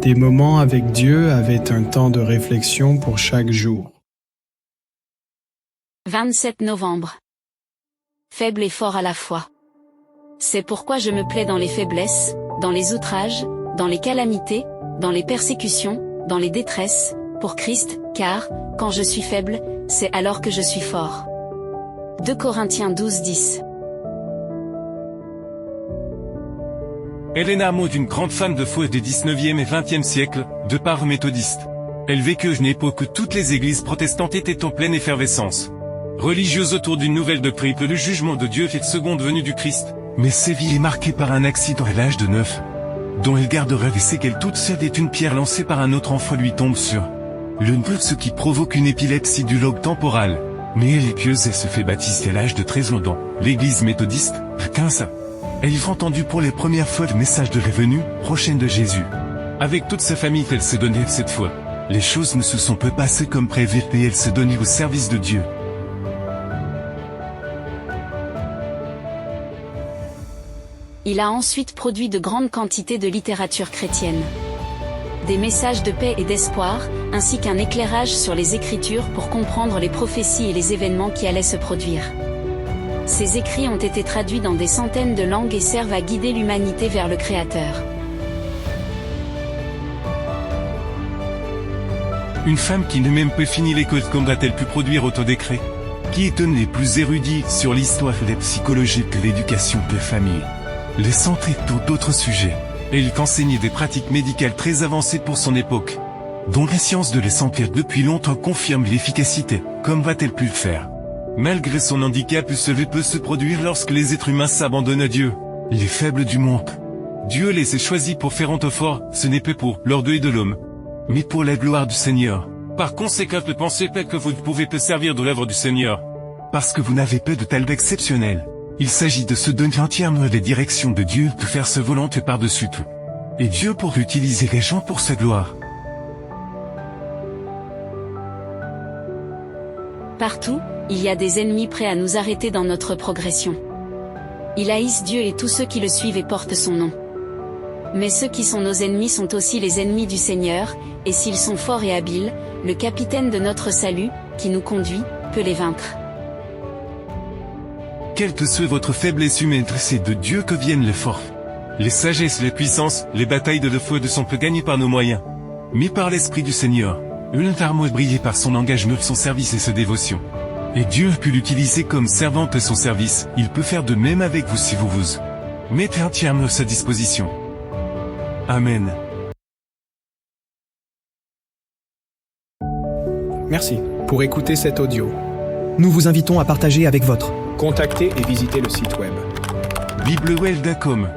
Des moments avec Dieu avaient un temps de réflexion pour chaque jour. 27 novembre. Faible et fort à la fois. C'est pourquoi je me plais dans les faiblesses, dans les outrages, dans les calamités, dans les persécutions, dans les détresses, pour Christ, car, quand je suis faible, c'est alors que je suis fort. 2 Corinthiens 12:10. Helena Maud, une grande femme de foi des 19e et 20e siècles, de part méthodiste. Elle vécut à une époque où toutes les églises protestantes étaient en pleine effervescence religieuse autour d'une nouvelle doctrine, le jugement de Dieu et de seconde venue du Christ. Mais sa vie est marquée par un accident à l'âge de 9, dont elle gardera les séquelles toute seule, et une pierre lancée par un autre enfant lui tombe sur le nez, ce qui provoque une épilepsie du lobe temporal. Mais elle est pieuse et se fait baptiser à l'âge de 13 ans dans l'église méthodiste, à 15 ans. Elle y a entendu pour les premières fois le message de la venue prochaine de Jésus. Avec toute sa famille, elle s'est donnée cette fois. Les choses ne se sont pas passées comme prévu et elle s'est donnée au service de Dieu. Il a ensuite produit de grandes quantités de littérature chrétienne. Des messages de paix et d'espoir, ainsi qu'un éclairage sur les Écritures pour comprendre les prophéties et les événements qui allaient se produire. Ces écrits ont été traduits dans des centaines de langues et servent à guider l'humanité vers le Créateur. Une femme qui n'a même pas fini l'école, comment a-t-elle pu produire autant d'écrits qui étonnent les plus érudits sur l'histoire, la psychologie et l'éducation des familles, les santé et d'autres sujets. Elle enseignait des pratiques médicales très avancées pour son époque, dont la science de la santé depuis longtemps confirme l'efficacité. Comme va-t-elle pu le faire? Malgré son handicap, cela peut se produire lorsque les êtres humains s'abandonnent à Dieu, les faibles du monde. Dieu les a choisis pour faire en fort, ce n'est pas pour l'ordre de l'homme, mais pour la gloire du Seigneur. Par conséquent, ne pensez pas que vous ne pouvez pas servir de l'œuvre du Seigneur, parce que vous n'avez pas de talent exceptionnel. Il s'agit de se donner entièrement les directions de Dieu, de faire sa volonté par-dessus tout. Et Dieu pour utiliser les gens pour sa gloire. Partout, il y a des ennemis prêts à nous arrêter dans notre progression. Ils haïssent Dieu et tous ceux qui le suivent et portent son nom. Mais ceux qui sont nos ennemis sont aussi les ennemis du Seigneur, et s'ils sont forts et habiles, le capitaine de notre salut, qui nous conduit, peut les vaincre. Quelle que soit votre faiblesse humaine, c'est de Dieu que viennent les forces. Les sagesses, les puissances, les batailles de la foi ne sont pas gagnées par nos moyens, mais par l'Esprit du Seigneur. Ultarmo est brillé par son engagement, son service et sa dévotion. Et Dieu a pu l'utiliser comme servante à son service. Il peut faire de même avec vous si vous vous mettez entièrement à sa disposition. Amen. Merci pour écouter cet audio. Nous vous invitons à partager avec votre. Contactez et visitez le site web. Biblewell.com